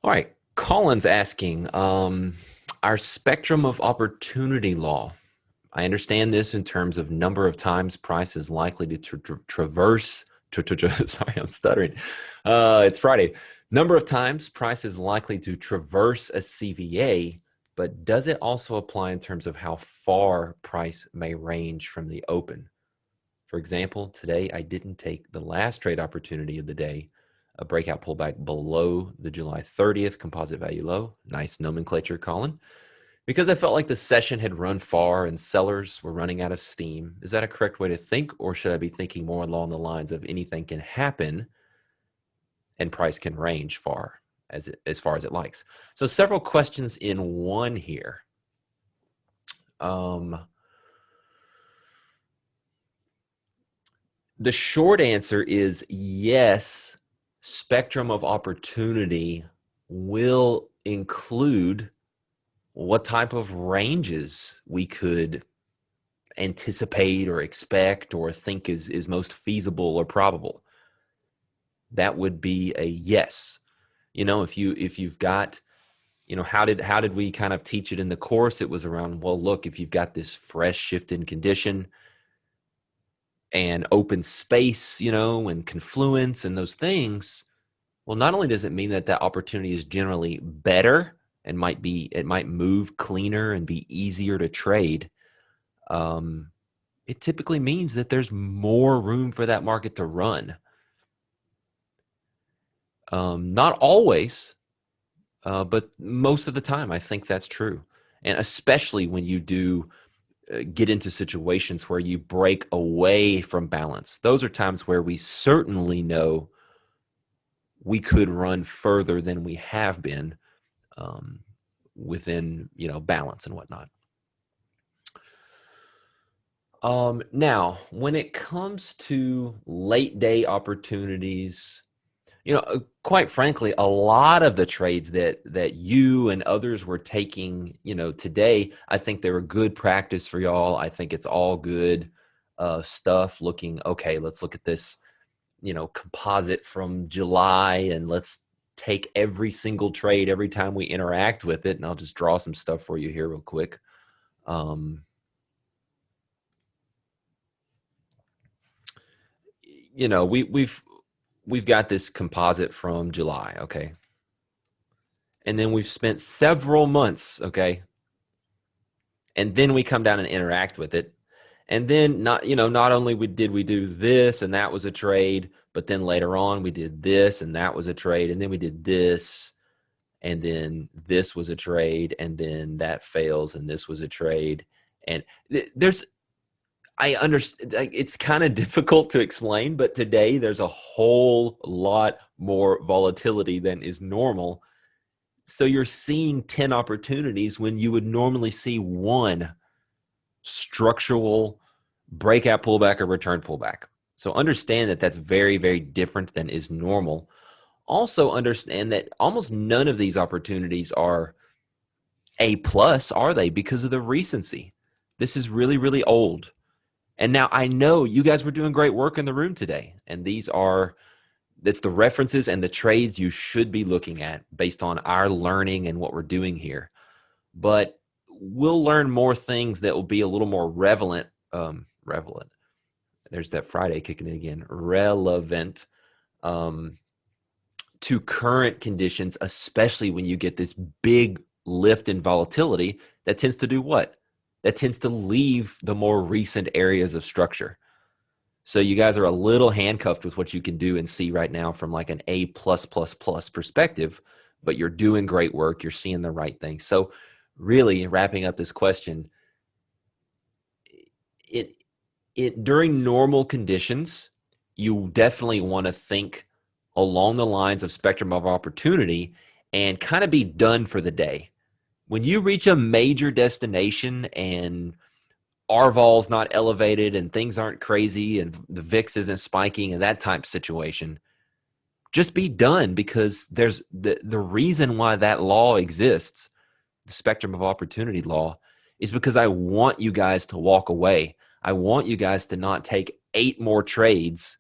All right, Colin's asking, our spectrum of opportunity law. I understand this in terms of number of times price is likely to traverse. Sorry, I'm stuttering. It's Friday. Number of times price is likely to traverse a CVA, but does it also apply in terms of how far price may range from the open? For example, today I didn't take the last trade opportunity of the day, a breakout pullback below the July 30th composite value low. Nice nomenclature, Colin. Because I felt like the session had run far and sellers were running out of steam. Is that a correct way to think, or should I be thinking more along the lines of anything can happen and price can range far as far as it likes? So several questions in one here. The short answer is yes, spectrum of opportunity will include what type of ranges we could anticipate or expect or think is most feasible or probable. That would be a yes. If you've got, how did we kind of teach it in the course? It was around, well, look, if you've got this fresh shift in condition and open space, and confluence and those things, well, not only does it mean that that opportunity is generally better and it might move cleaner and be easier to trade. It typically means that there's more room for that market to run. Not always, but most of the time, I think that's true. And especially when you do get into situations where you break away from balance. Those are times where we certainly know we could run further than we have been within, balance and whatnot. Now, when it comes to late day opportunities, quite frankly, a lot of the trades that you and others were taking, today, I think they were good practice for y'all. I think it's all good stuff. Looking, okay, let's look at this, composite from July, and let's take every single trade every time we interact with it. And I'll just draw some stuff for you here real quick. We've got this composite from July, okay? And then we've spent several months, okay? And then we come down and interact with it. And then not only did we do this and that was a trade, but then later on we did this and that was a trade, and then we did this, and then this was a trade, and then that fails and this was a trade. And I understand it's kind of difficult to explain, but today there's a whole lot more volatility than is normal. So you're seeing 10 opportunities when you would normally see one structural breakout pullback or return pullback. So understand that that's very, very different than is normal. Also understand that almost none of these opportunities are A plus, are they? Because of the recency. This is really, really old. And now I know you guys were doing great work in the room today. And that's the references and the trades you should be looking at based on our learning and what we're doing here. But we'll learn more things that will be a little more relevant. There's that Friday kicking in again. Relevant to current conditions, especially when you get this big lift in volatility that tends to do what? That tends to leave the more recent areas of structure. So you guys are a little handcuffed with what you can do and see right now from like an A+++ perspective, but you're doing great work. You're seeing the right things. So really wrapping up this question, during normal conditions, you definitely want to think along the lines of spectrum of opportunity and kind of be done for the day. When you reach a major destination and RVOL's not elevated and things aren't crazy and the VIX isn't spiking and that type of situation, just be done, because there's the reason why that law exists, the spectrum of opportunity law, is because I want you guys to walk away. I want you guys to not take 8 more trades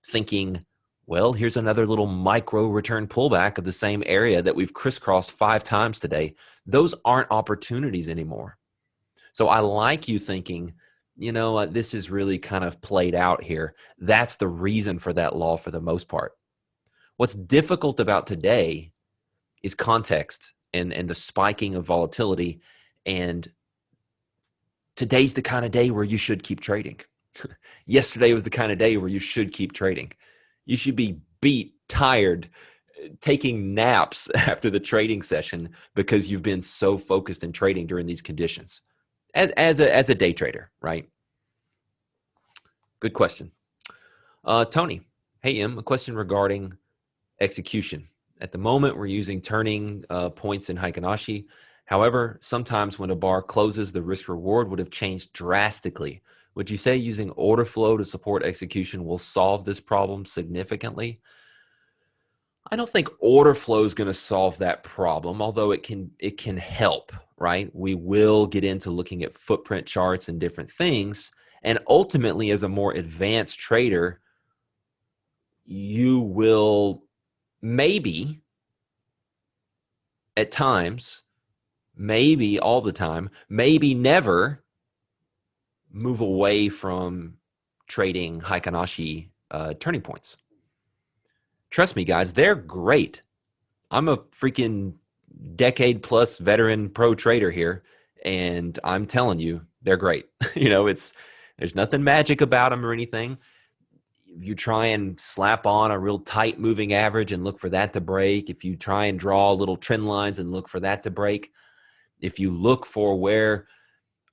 thinking, Well, here's another little micro return pullback of the same area that we've crisscrossed 5 times today. Those aren't opportunities anymore. So I like you thinking, this is really kind of played out here. That's the reason for that law for the most part. What's difficult about today is context and the spiking of volatility. And today's the kind of day where you should keep trading. Yesterday was the kind of day where you should keep trading. You should be beat, tired, taking naps after the trading session because you've been so focused in trading during these conditions as a day trader, right? Good question. Tony, hey, a question regarding execution. At the moment, we're using turning points in Heikin Ashi. However, sometimes when a bar closes, the risk reward would have changed drastically. Would you say using order flow to support execution will solve this problem significantly? I don't think order flow is going to solve that problem, although it can help, right? We will get into looking at footprint charts and different things. And ultimately, as a more advanced trader, you will maybe at times, maybe all the time, maybe never move away from trading Heikin Ashi turning points. Trust me, guys, they're great. I'm a freaking decade plus veteran pro trader here, and I'm telling you, they're great. There's nothing magic about them or anything. You try and slap on a real tight moving average and look for that to break. If you try and draw little trend lines and look for that to break, if you look for where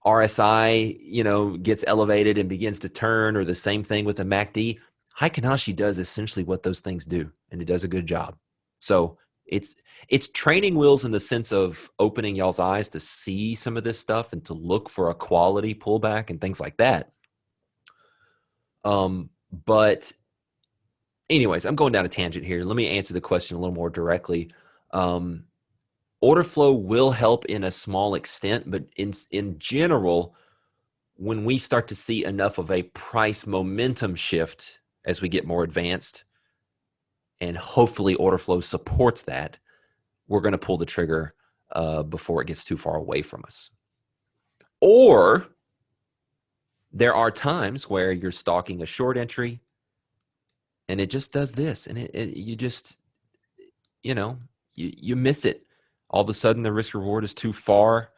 RSI, gets elevated and begins to turn, or the same thing with the MACD, Heikin Ashi does essentially what those things do, and it does a good job. So it's training wheels in the sense of opening y'all's eyes to see some of this stuff and to look for a quality pullback and things like that. But anyways, I'm going down a tangent here. Let me answer the question a little more directly. Order flow will help in a small extent, but in general, when we start to see enough of a price momentum shift as we get more advanced, and hopefully order flow supports that, we're going to pull the trigger before it gets too far away from us. Or there are times where you're stalking a short entry and it just does this, and you just, you miss it. All of a sudden the risk reward is too far,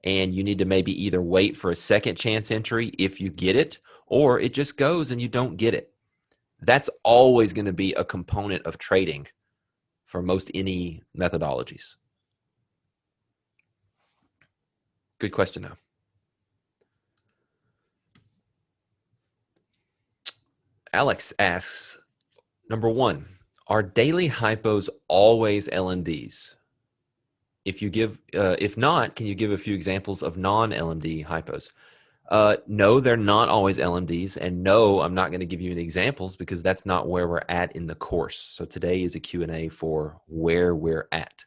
and you need to maybe either wait for a second chance entry if you get it, or it just goes and you don't get it. That's always going to be a component of trading for most any methodologies. Good question, though. Alex asks, number one, are daily hypos always LMDs? If not, can you give a few examples of non-LMD hypos? No, they're not always LMDs, and no, I'm not going to give you any examples because that's not where we're at in the course. So today is a Q&A for where we're at.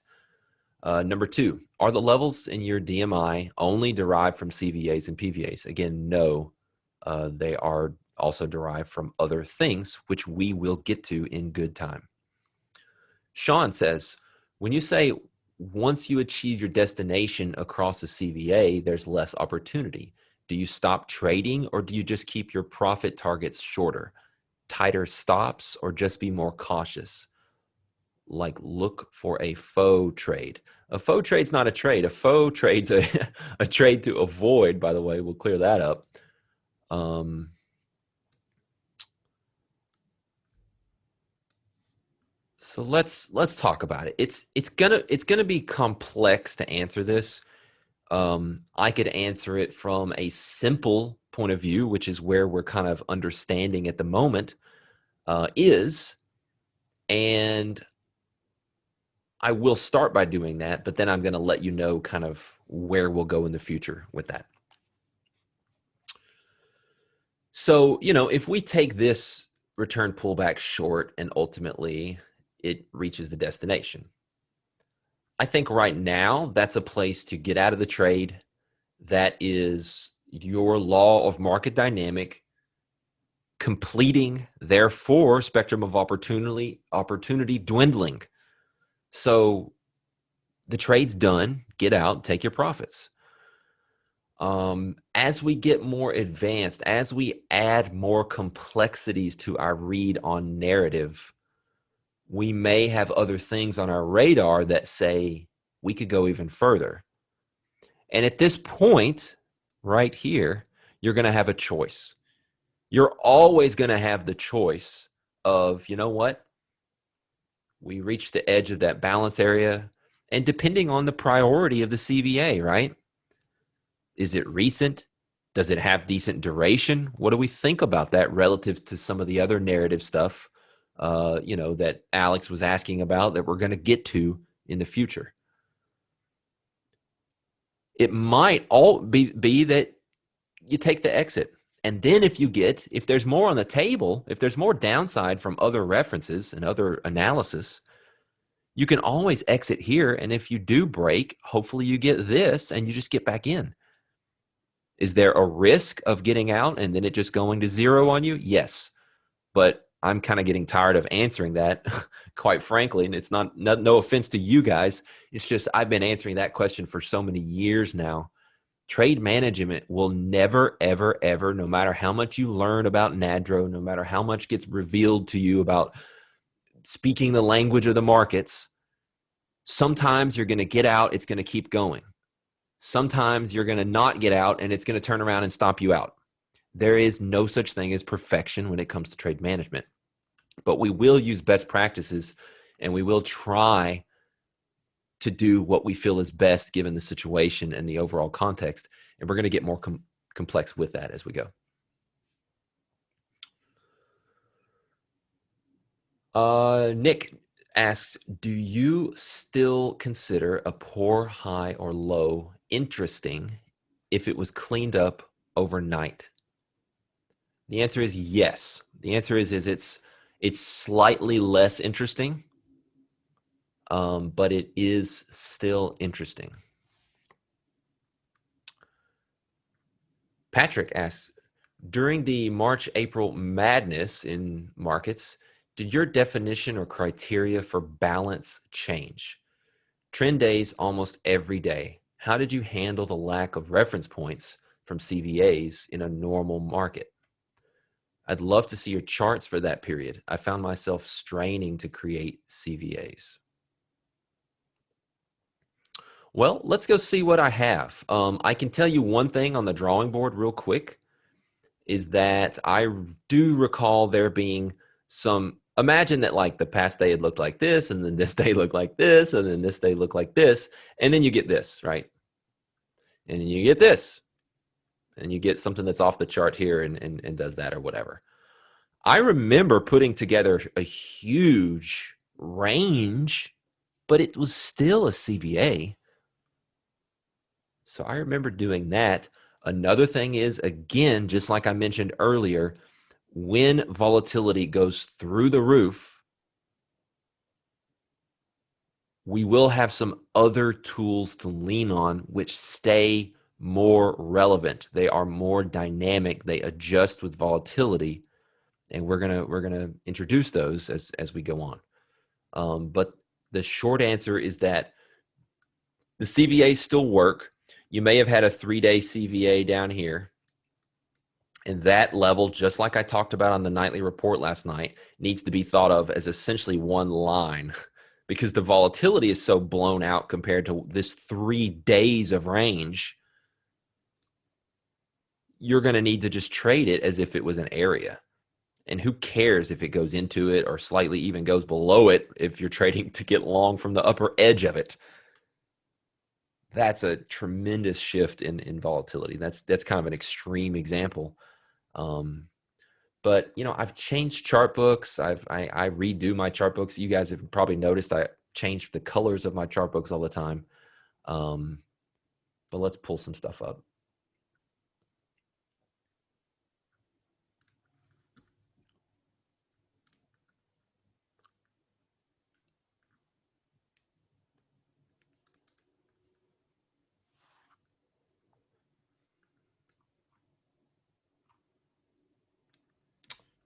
Number two, are the levels in your DMI only derived from CVAs and PVAs? Again, no, they are also derived from other things, which we will get to in good time. Sean says, when you say once you achieve your destination across a CVA, there's less opportunity. Do you stop trading, or do you just keep your profit targets shorter, tighter stops, or just be more cautious? Like look for a faux trade. A faux trade's not a trade. A faux trade's a trade to avoid, by the way. We'll clear that up. So let's talk about it. It's gonna be complex to answer this. I could answer it from a simple point of view, which is where we're kind of understanding at the moment, and I will start by doing that, but then I'm going to let you know kind of where we'll go in the future with that. So, if we take this return pullback short and ultimately it reaches the destination, I think right now that's a place to get out of the trade. That is your law of market dynamic completing, therefore spectrum of opportunity dwindling. So the trade's done, get out, take your profits. As we get more advanced, as we add more complexities to our read on narrative, we may have other things on our radar that say we could go even further. And at this point, right here, you're going to have a choice. You're always going to have the choice of, you know what? We reached the edge of that balance area. And depending on the priority of the CVA, right? Is it recent? Does it have decent duration? What do we think about that relative to some of the other narrative stuff, that Alex was asking about that we're going to get to in the future? It might all be that you take the exit. And then if there's more on the table, if there's more downside from other references and other analysis, you can always exit here. And if you do break, hopefully you get this and you just get back in. Is there a risk of getting out and then it just going to zero on you? Yes. But I'm kind of getting tired of answering that, quite frankly. And it's no offense to you guys. It's just I've been answering that question for so many years now. Trade management will never, ever, ever, no matter how much you learn about NADRO, no matter how much gets revealed to you about speaking the language of the markets, sometimes you're going to get out, it's going to keep going. Sometimes you're going to not get out and it's going to turn around and stop you out. There is no such thing as perfection when it comes to trade management, but we will use best practices and we will try to do what we feel is best given the situation and the overall context. And we're going to get more complex with that as we go. Nick asks, do you still consider a poor, high, or low interesting if it was cleaned up overnight? The answer is yes. The answer is it's slightly less interesting, but it is still interesting. Patrick asks, during the March-April madness in markets, did your definition or criteria for balance change? Trend days almost every day. How did you handle the lack of reference points from CVAs in a normal market? I'd love to see your charts for that period. I found myself straining to create CVAs. Well, let's go see what I have. I can tell you one thing on the drawing board real quick is that I do recall there being some, imagine that like the past day had looked like this, and then this day looked like this, and then this day looked like this, and then you get this, right? And then you get this, and you get something that's off the chart here and does that or whatever. I remember putting together a huge range, but it was still a CVA. So I remember doing that. Another thing is, again, just like I mentioned earlier, when volatility goes through the roof, we will have some other tools to lean on which stay more relevant. They are more dynamic. They adjust with volatility, and we're gonna introduce those as we go on. But the short answer is that the CVAs still work. You may have had a 3-day CVA down here. And that level, just like I talked about on the nightly report last night, needs to be thought of as essentially one line because the volatility is so blown out compared to this 3 days of range. You're going to need to just trade it as if it was an area. And who cares if it goes into it or slightly even goes below it if you're trading to get long from the upper edge of it. That's a tremendous shift in volatility. That's kind of an extreme example. But I've changed chart books. I redo my chart books. You guys have probably noticed I change the colors of my chart books all the time. But let's pull some stuff up.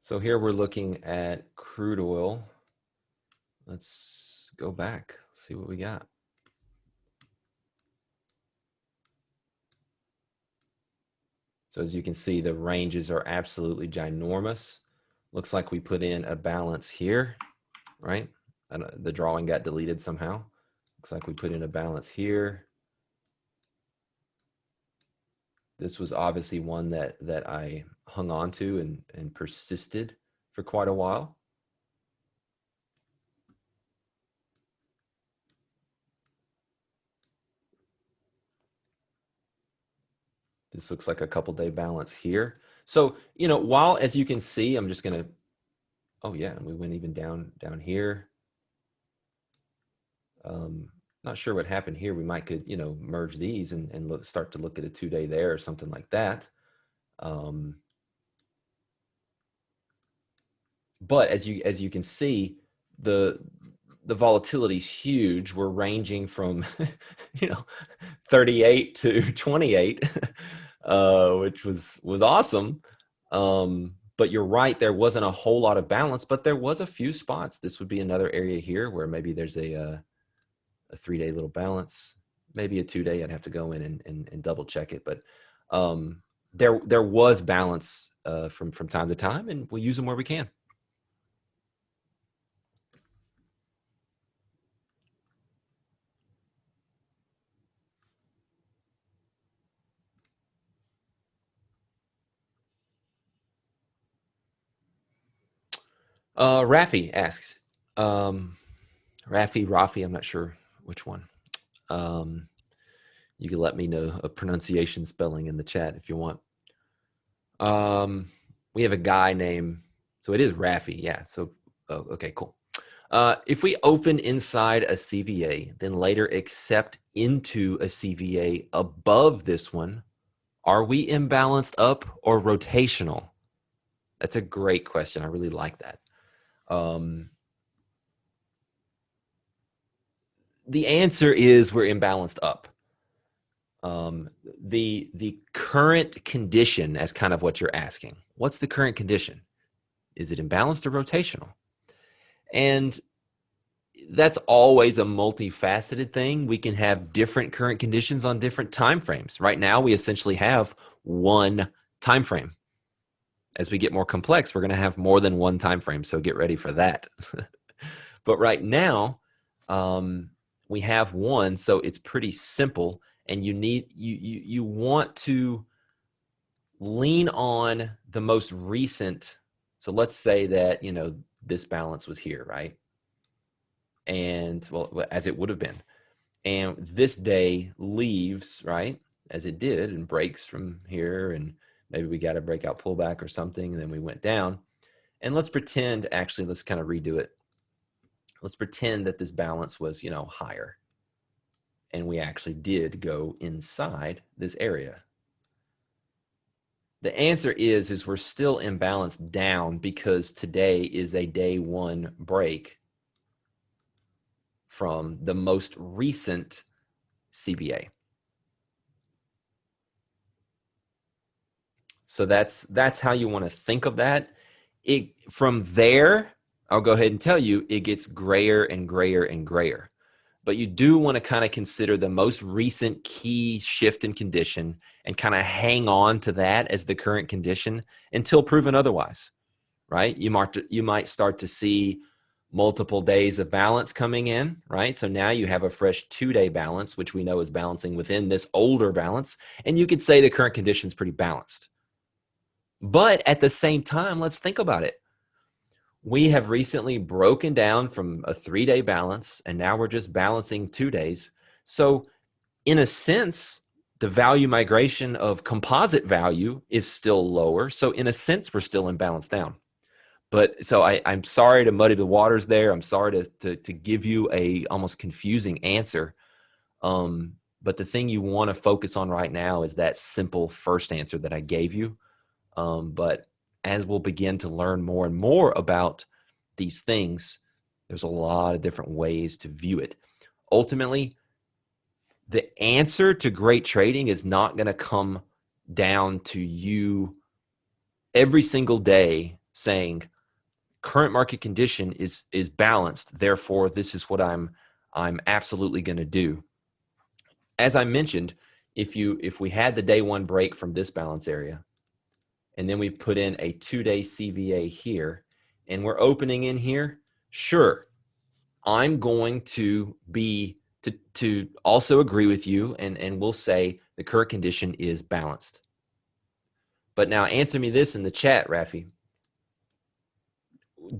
So here we're looking at crude oil. Let's go back, see what we got. So as you can see, the ranges are absolutely ginormous. Looks like we put in a balance here, right? And the drawing got deleted somehow. Looks like we put in a balance here. This was obviously one that I hung on to and persisted for quite a while. This looks like a couple day balance here. So, you know, while, as you can see, I'm just going to, oh yeah, we went even down here. Not sure what happened here. We might could, you know, merge these and start to look at a 2-day there or something like that. But as you can see, the volatility is huge. We're ranging from, you know, 38 to 28, which was awesome. But you're right, there wasn't a whole lot of balance, but there was a few spots. This would be another area here where maybe there's a 3-day little balance, maybe a 2-day. I'd have to go in and double check it, but there was balance from time to time, and we'll use them where we can. Rafi asks, Rafi, I'm not sure which one. You can let me know a pronunciation spelling in the chat if you want. We have a guy named, so it is Rafi, yeah. So, okay, cool. If we open inside a CVA, then later accept into a CVA above this one, are we imbalanced up or rotational? That's a great question. I really like that. The answer is we're imbalanced up. The current condition, as kind of what you're asking, what's the current condition? Is it imbalanced or rotational? And that's always a multifaceted thing. We can have different current conditions on different time frames. Right now, we essentially have one time frame. As we get more complex, we're going to have more than one time frame, so get ready for that. But right now, we have one, so it's pretty simple, and you want to lean on the most recent. So let's say that, you know, this balance was here, right? And well, as it would have been, and this day leaves, right, as it did, and breaks from here, and maybe we got a breakout pullback or something, and then we went down. And let's pretend, actually, let's kind of redo it. Let's pretend that this balance was, you know, higher, and we actually did go inside this area. The answer is we're still imbalanced down because today is a day one break from the most recent CVA. So that's how you want to think of that. From there, I'll go ahead and tell you, it gets grayer and grayer and grayer. But you do want to kind of consider the most recent key shift in condition and kind of hang on to that as the current condition until proven otherwise, right? You might start to see multiple days of balance coming in, right? So now you have a fresh 2-day balance, which we know is balancing within this older balance. And you could say the current condition is pretty balanced. But at the same time, let's think about it. We have recently broken down from a 3-day balance, and now we're just balancing 2 days. So in a sense, the value migration of composite value is still lower. So in a sense, we're still in balance down. But so I'm sorry to muddy the waters there. I'm sorry to give you a almost confusing answer. But the thing you want to focus on right now is that simple first answer that I gave you. But as we'll begin to learn more and more about these things, there's a lot of different ways to view it. Ultimately, the answer to great trading is not going to come down to you every single day saying current market condition is balanced. Therefore, this is what I'm absolutely going to do. As I mentioned, if we had the day one break from this balance area, and then we put in a 2-day CVA here, and we're opening in here, sure, I'm going to be to also agree with you, and we'll say the current condition is balanced. But now answer me this in the chat, Rafi.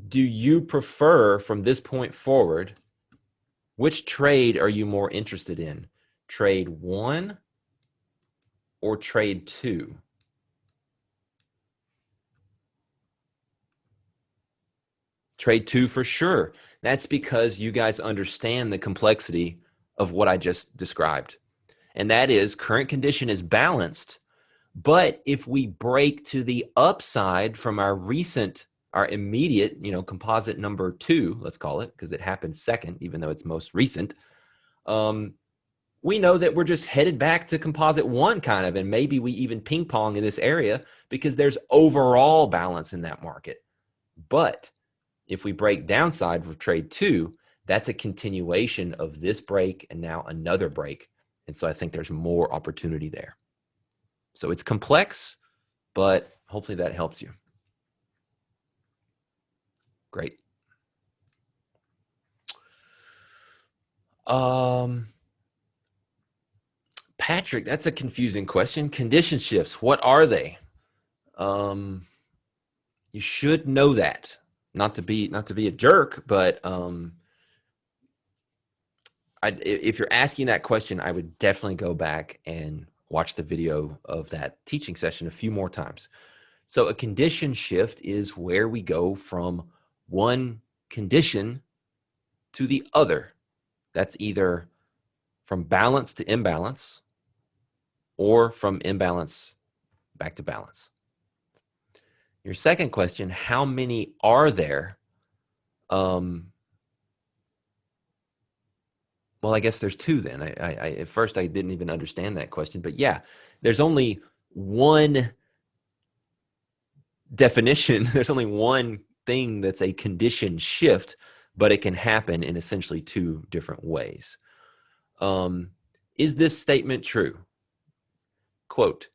Do you prefer from this point forward, which trade are you more interested in? Trade 1 or trade 2? Trade 2 for sure. That's because you guys understand the complexity of what I just described. And that is current condition is balanced. But if we break to the upside from our immediate, composite number 2, let's call it, because it happened second, even though it's most recent, we know that we're just headed back to composite 1 kind of, and maybe we even ping pong in this area because there's overall balance in that market. But if we break downside for trade 2, that's a continuation of this break and now another break. And so I think there's more opportunity there. So it's complex, but hopefully that helps you. Great. Patrick, that's a confusing question. Condition shifts, what are they? You should know that. Not to be a jerk, but if you're asking that question, I would definitely go back and watch the video of that teaching session a few more times. So a condition shift is where we go from one condition to the other. That's either from balance to imbalance or from imbalance back to balance. Your second question, how many are there? Well, I guess there's 2 then. I at first I didn't even understand that question, but yeah, there's only one definition. There's only one thing that's a condition shift, but it can happen in essentially 2 different ways. Is this statement true? Quote,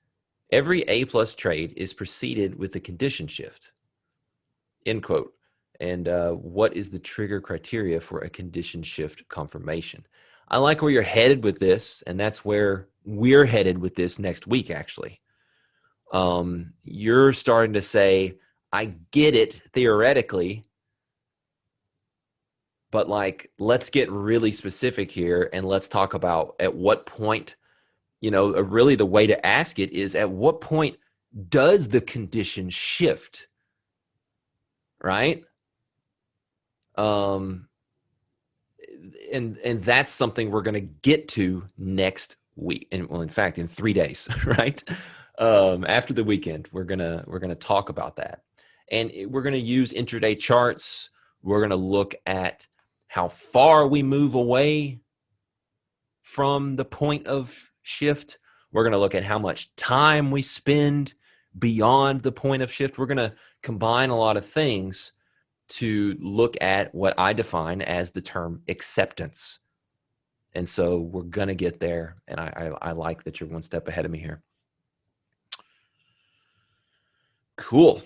every A+ trade is preceded with a condition shift. End quote. And what is the trigger criteria for a condition shift confirmation? I like where you're headed with this, and that's where we're headed with this next week, actually. You're starting to say, I get it theoretically, but let's get really specific here, and let's talk about at what point, really the way to ask it is, at what point does the condition shift, right? And that's something we're going to get to next week, and well, in fact, in 3 days, right? After the weekend, we're gonna talk about that, and we're gonna use intraday charts. We're gonna look at how far we move away from the point of shift. We're gonna look at how much time we spend beyond the point of shift. We're gonna combine a lot of things to look at what I define as the term acceptance. And so we're going to get there. And I like that you're one step ahead of me here. Cool.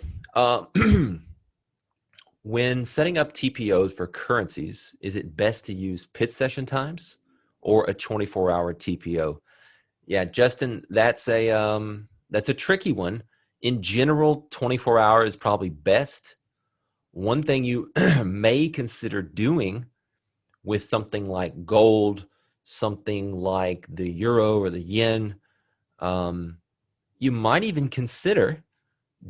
When setting up TPOs for currencies, is it best to use pit session times or a 24-hour TPO? Yeah, Justin, that's a tricky one. In general, 24-hour is probably best. One thing you may consider doing with something like gold, something like the euro or the yen, you might even consider,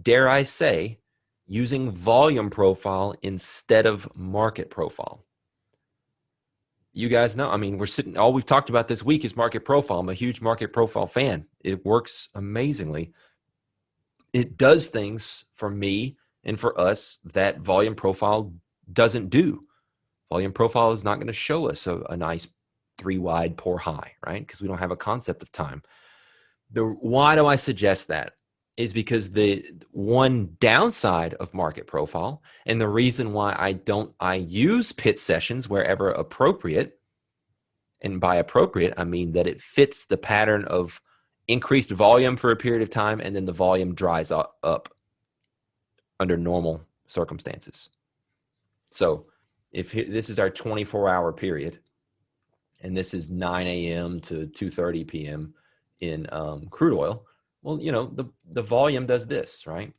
dare I say, using volume profile instead of market profile. You guys know, I mean, all we've talked about this week is market profile. I'm a huge market profile fan. It works amazingly. It does things for me and for us that volume profile doesn't do. Volume profile is not going to show us a nice 3 wide pour high, right? Because we don't have a concept of time. Why do I suggest that? is because the one downside of market profile, and the reason why I use pit sessions wherever appropriate, and by appropriate, I mean that it fits the pattern of increased volume for a period of time, and then the volume dries up under normal circumstances. So if this is our 24-hour period, and this is 9 a.m. to 2:30 p.m. in crude oil, well, you know, the volume does this, right?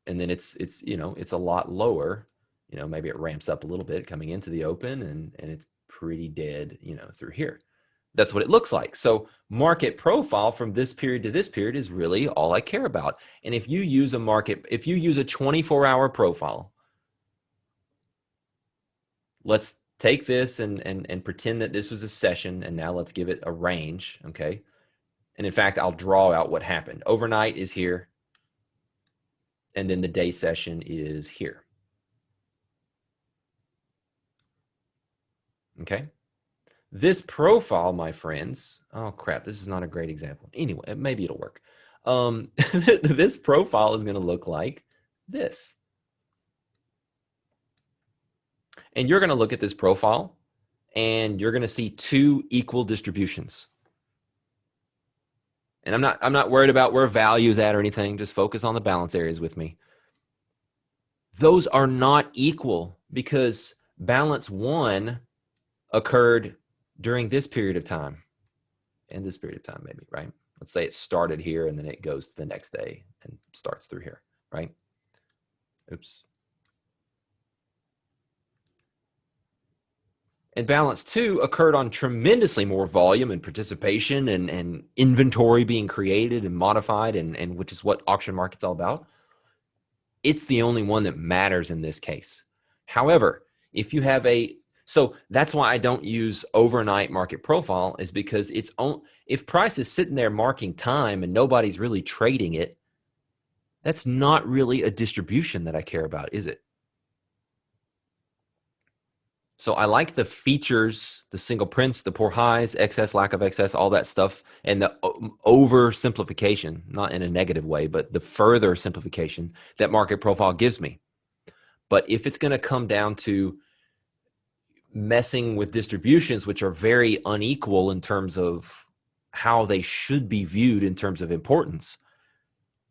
And then it's you know, it's a lot lower. You know, maybe it ramps up a little bit coming into the open, and it's pretty dead, you know, through here. That's what it looks like. So market profile from this period to this period is really all I care about. And if you use a 24-hour profile, let's take this and pretend that this was a session, and now let's give it a range, okay? And in fact, I'll draw out what happened. Overnight is here, and then the day session is here. Okay? This profile, my friends, oh crap, this is not a great example. Anyway, maybe it'll work. This profile is going to look like this. And you're going to look at this profile, and you're going to see two equal distributions. And I'm not worried about where value is at or anything. Just focus on the balance areas with me. Those are not equal because balance 1 occurred during this period of time, and this period of time maybe, right? Let's say it started here and then it goes to the next day and starts through here, right? Oops. And balance 2 occurred on tremendously more volume and participation and inventory being created and modified, and which is what auction market's all about. It's the only one that matters in this case. However, if you have so that's why I don't use overnight market profile, is because if price is sitting there marking time and nobody's really trading it, that's not really a distribution that I care about, is it? So I like the features, the single prints, the poor highs, excess, lack of excess, all that stuff, and the oversimplification, not in a negative way, but the further simplification that market profile gives me. But if it's going to come down to messing with distributions, which are very unequal in terms of how they should be viewed in terms of importance,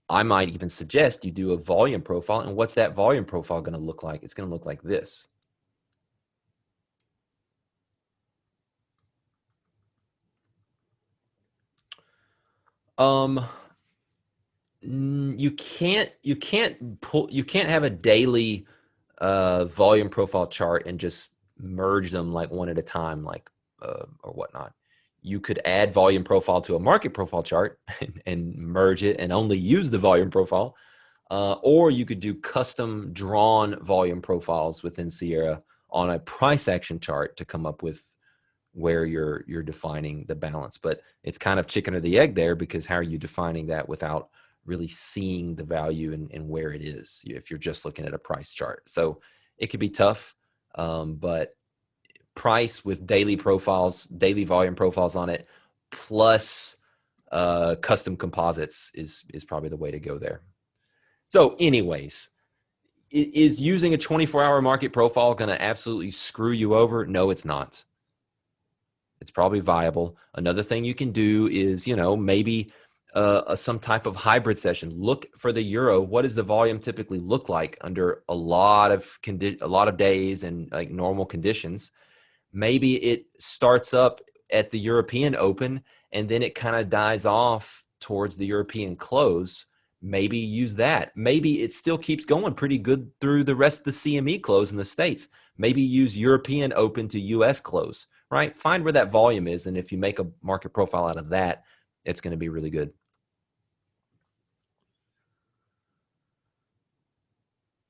I might even suggest you do a volume profile. And what's that volume profile going to look like? It's going to look like this. You can't have a daily volume profile chart and just merge them like one at a time, like or whatnot. You could add volume profile to a market profile chart and merge it and only use the volume profile, or you could do custom drawn volume profiles within Sierra on a price action chart to come up with where you're defining the balance. But it's kind of chicken or the egg there, because how are you defining that without really seeing the value and where it is if you're just looking at a price chart? So it could be tough, but price with daily profiles, daily volume profiles on it, plus custom composites is probably the way to go there. So anyways, is using a 24-hour market profile going to absolutely screw you over? No, it's not. It's probably viable. Another thing you can do is, you know, maybe some type of hybrid session. Look for the euro. What does the volume typically look like under a lot of days and like normal conditions? Maybe it starts up at the European Open and then it kind of dies off towards the European close. Maybe use that. Maybe it still keeps going pretty good through the rest of the CME close in the States. Maybe use European Open to US close, right? Find where that volume is, and if you make a market profile out of that, it's going to be really good.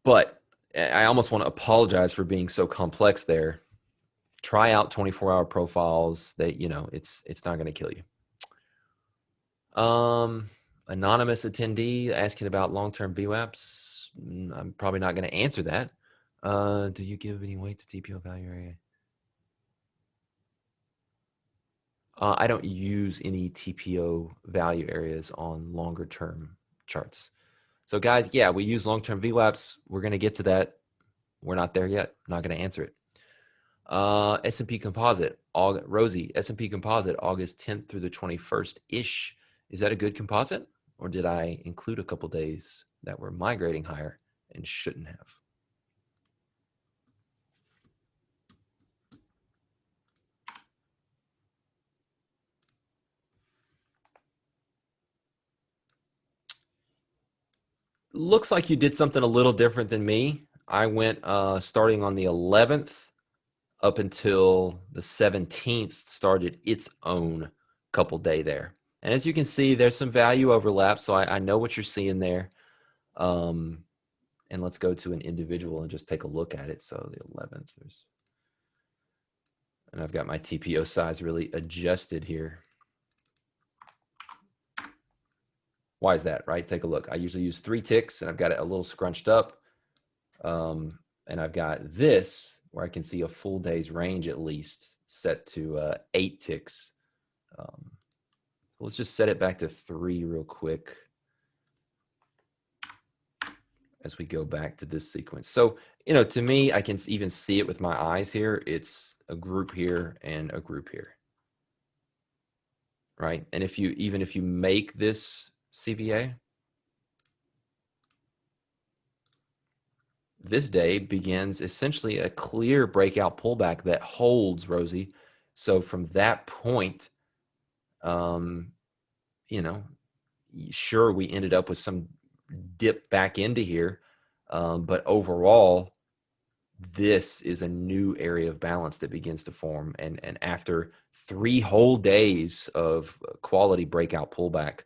But I almost want to apologize for being so complex there. Try out 24-hour profiles. That, you know, it's not going to kill you. Anonymous attendee asking about long-term VWAPs. I'm probably not going to answer that. Do you give any weight to TPO value area? I don't use any TPO value areas on longer term charts. So guys, yeah, we use long-term VWAPs. We're going to get to that. We're not there yet. I'm not going to answer it. S&P Composite, Rosie, S&P Composite, August 10th through the 21st-ish. Is that a good composite? Or did I include a couple days that were migrating higher and shouldn't have? Looks like you did something a little different than me. I went starting on the 11th up until the 17th, started its own couple day there. And as you can see, there's some value overlap. So I know what you're seeing there. And let's go to an individual and just take a look at it. So the 11th, and I've got my TPO size really adjusted here. Why is that, right? Take a look. I usually use 3 ticks, and I've got it a little scrunched up. And I've got this where I can see a full day's range at least set to 8 ticks. Let's just set it back to 3 real quick as we go back to this sequence. So, you know, to me, I can even see it with my eyes here. It's a group here and a group here, right? And if you, even if you make this CVA, this day begins essentially a clear breakout pullback that holds, Rosie. So from that point, you know, sure, we ended up with some dip back into here, but overall, this is a new area of balance that begins to form. And after 3 whole days of quality breakout pullback,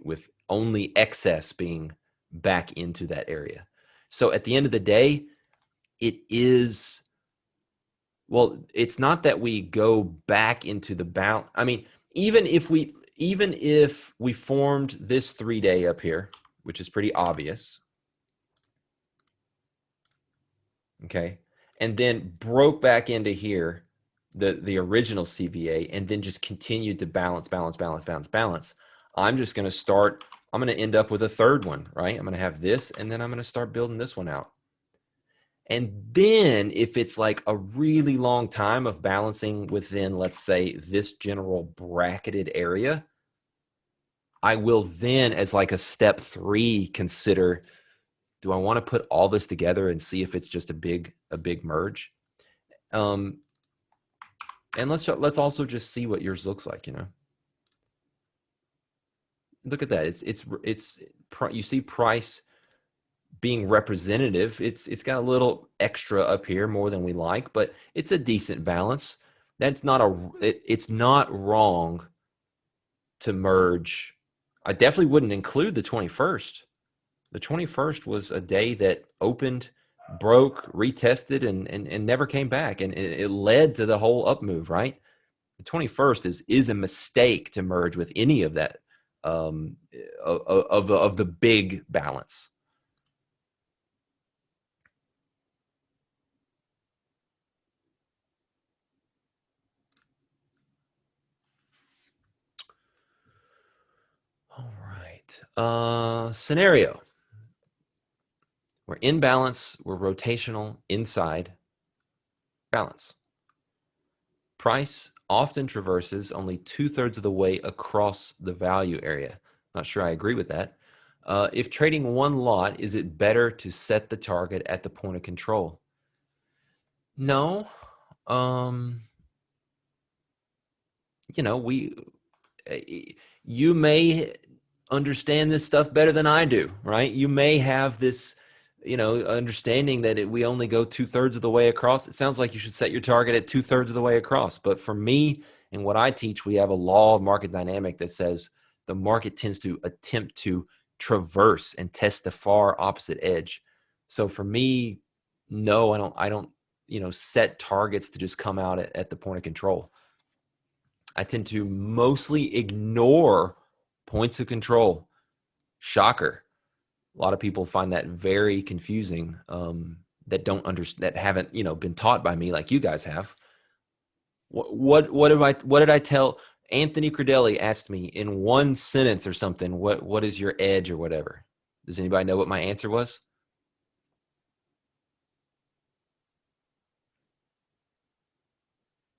with only excess being back into that area. So at the end of the day, it is, well, it's not that we go back into the balance. I mean, even if we formed this 3-day up here, which is pretty obvious, okay, and then broke back into here, the original CVA, and then just continued to balance, I'm just going to start, I'm going to end up with a third one, right? I'm going to have this, and then I'm going to start building this one out. And then if it's like a really long time of balancing within, let's say, this general bracketed area, I will then, as like a step 3, consider, do I want to put all this together and see if it's just a big merge? And let's also just see what yours looks like, you know. Look at that. It's you see price being representative. It's got a little extra up here, more than we like, but it's a decent balance. That's not it's not wrong to merge. I definitely wouldn't include the 21st. The 21st was a day that opened, broke, retested, and never came back, and it led to the whole up move, right? The 21st is a mistake to merge with any of that, of the big balance. All right. Scenario. We're in balance. We're rotational inside balance. Price often traverses only 2/3 of the way across the value area. Not sure I agree with that. If trading one lot, is it better to set the target at the point of control? No. You know, you may understand this stuff better than I do, right? You may have this, you know, understanding that we only go 2/3 of the way across. It sounds like you should set your target at 2/3 of the way across. But for me and what I teach, we have a law of market dynamic that says the market tends to attempt to traverse and test the far opposite edge. So for me, no, I don't, you know, set targets to just come out at the point of control. I tend to mostly ignore points of control. Shocker. A lot of people find that very confusing, that don't understand, that haven't, you know, been taught by me like you guys have. What did I tell Anthony Credelli? Asked me in one sentence or something. What is your edge or whatever? Does anybody know what my answer was?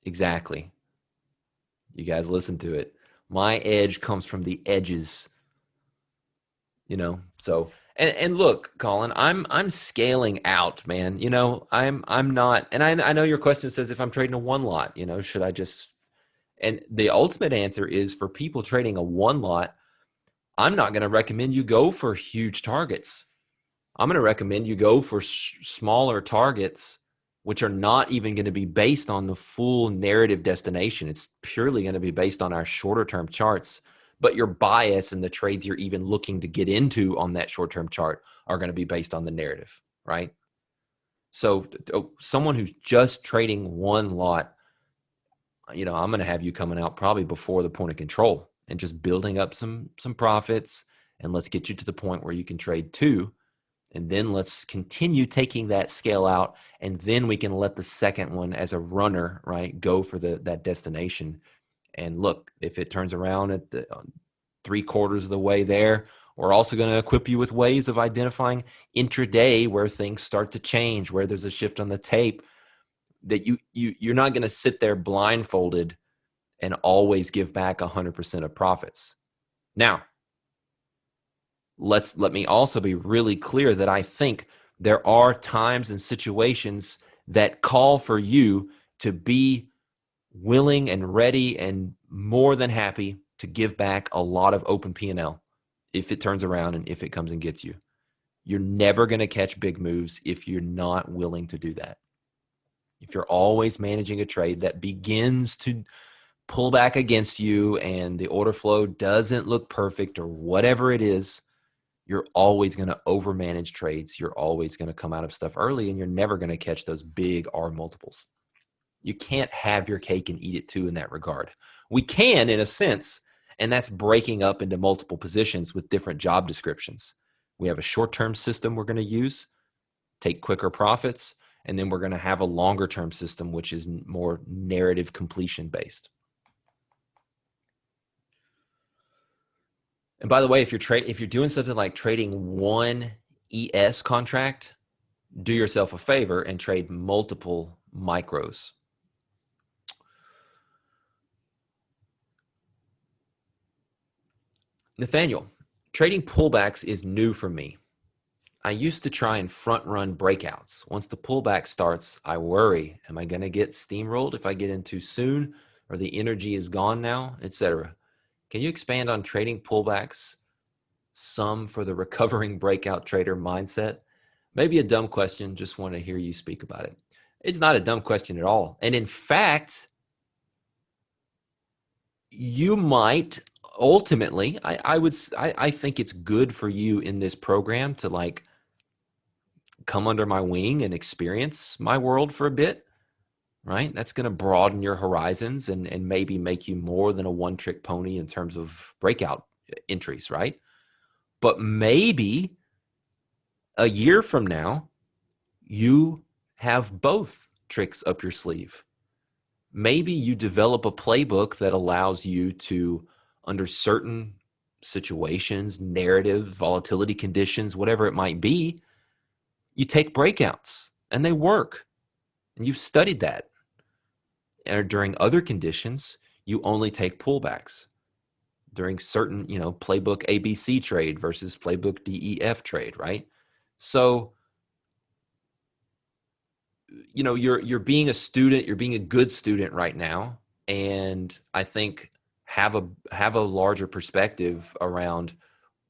Exactly. You guys listen to it. My edge comes from the edges, So and look, Colin, I'm scaling out, man. I'm not, and I know your question says if I'm trading a one lot, should I just, and the ultimate answer is for people trading a one lot, I'm not going to recommend you go for huge targets. I'm going to recommend you go for smaller targets, which are not even going to be based on the full narrative destination. It's purely going to be based on our shorter term charts. But your bias and the trades you're even looking to get into on that short term chart are going to be based on the narrative, right? So someone who's just trading one lot, I'm going to have you coming out probably before the point of control and just building up some profits. And let's get you to the point where you can trade two. And then let's continue taking that scale out. And then we can let the second one as a runner, right, go for that destination. And look, if it turns around at the 3/4 of the way there, we're also going to equip you with ways of identifying intraday where things start to change, where there's a shift on the tape, that you're not going to sit there blindfolded and always give back 100% of profits. Now, let me also be really clear that I think there are times and situations that call for you to be willing and ready and more than happy to give back a lot of open P&L if it turns around and if it comes and gets you. You're never going to catch big moves if you're not willing to do that. If you're always managing a trade that begins to pull back against you and the order flow doesn't look perfect or whatever it is, you're always going to overmanage trades. You're always going to come out of stuff early, and you're never going to catch those big R multiples. You can't have your cake and eat it too in that regard. We can, in a sense, and that's breaking up into multiple positions with different job descriptions. We have a short-term system we're going to use, take quicker profits, and then we're going to have a longer-term system, which is more narrative completion based. And by the way, if you're doing something like trading one ES contract, do yourself a favor and trade multiple micros. Nathaniel, trading pullbacks is new for me. I used to try and front run breakouts. Once the pullback starts, I worry, am I going to get steamrolled if I get in too soon, or the energy is gone now, etc.? Can you expand on trading pullbacks some for the recovering breakout trader mindset? Maybe a dumb question, just want to hear you speak about it. It's not a dumb question at all. And in fact, you might ultimately, I think it's good for you in this program to like come under my wing and experience my world for a bit, right? That's going to broaden your horizons and maybe make you more than a one-trick pony in terms of breakout entries, right? But maybe a year from now, you have both tricks up your sleeve. Maybe you develop a playbook that allows you to, under certain situations, narrative, volatility conditions, whatever it might be, you take breakouts and they work. And you've studied that. And during other conditions, you only take pullbacks. During certain, playbook ABC trade versus playbook DEF trade, right? So, you're being a student, you're being a good student right now, and I think have a larger perspective around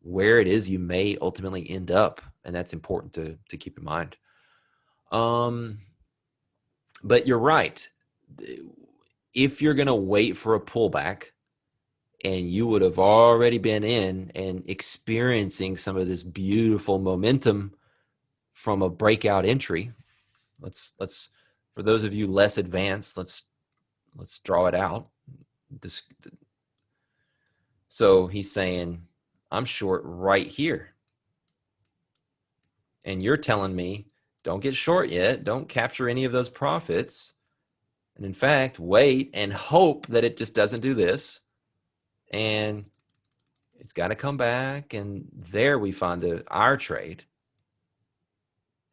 where it is you may ultimately end up, and that's important to keep in mind. But you're right. If you're going to wait for a pullback and you would have already been in and experiencing some of this beautiful momentum from a breakout entry, let's for those of you less advanced, let's draw it out. So he's saying, I'm short right here. And you're telling me, don't get short yet. Don't capture any of those profits. And in fact, wait and hope that it just doesn't do this. And it's got to come back. And there we find our trade.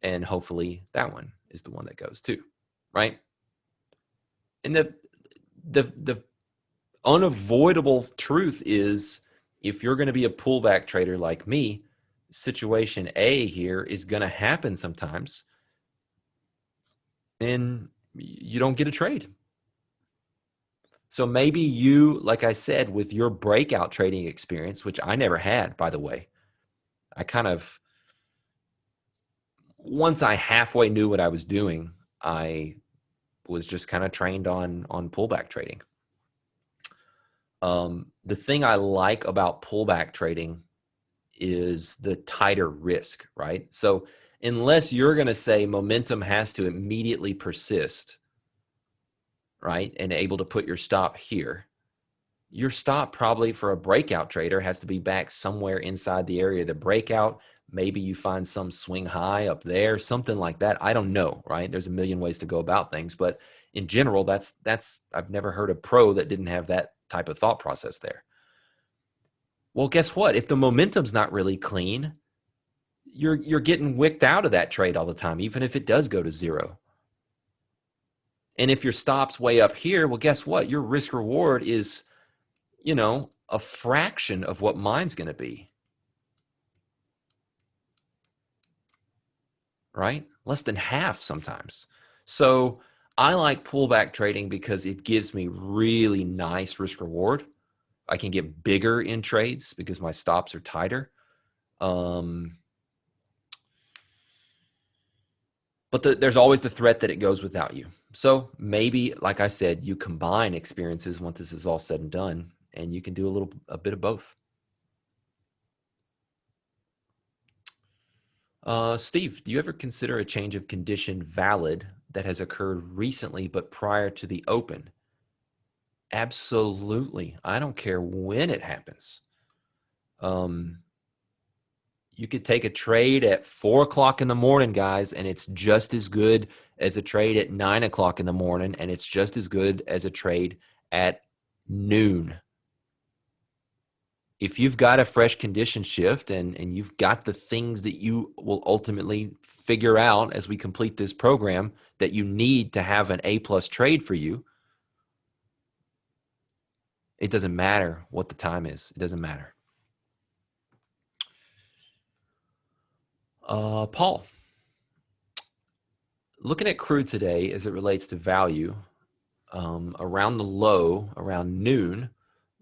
And hopefully that one is the one that goes too, right? And the unavoidable truth is, if you're going to be a pullback trader like me, situation A here is going to happen sometimes, and you don't get a trade. So maybe you, like I said, with your breakout trading experience, which I never had, by the way, I kind of, once I halfway knew what I was doing, I was just kind of trained on pullback trading. The thing I like about pullback trading is the tighter risk, right? So unless you're going to say momentum has to immediately persist, right, and able to put your stop here, your stop probably for a breakout trader has to be back somewhere inside the area of the breakout. Maybe you find some swing high up there, something like that. I don't know, right? There's a million ways to go about things, but in general, that's I've never heard a pro that didn't have that type of thought process there. Well, guess what? If the momentum's not really clean, you're getting wicked out of that trade all the time, even if it does go to zero. And if your stop's way up here, well, guess what? Your risk reward is, a fraction of what mine's going to be. Right? Less than half sometimes. So I like pullback trading because it gives me really nice risk reward. I can get bigger in trades because my stops are tighter. But there's always the threat that it goes without you. So maybe, like I said, you combine experiences once this is all said and done, and you can do a bit of both. Steve, do you ever consider a change of condition valid that has occurred recently but prior to the open? Absolutely. I don't care when it happens. You could take a trade at 4 o'clock in the morning, guys, and it's just as good as a trade at 9 o'clock in the morning, and it's just as good as a trade at noon. If you've got a fresh condition shift and you've got the things that you will ultimately figure out as we complete this program that you need to have an A+ trade for you, it doesn't matter what the time is. It doesn't matter. Paul, looking at crude today as it relates to value, around the low, around noon,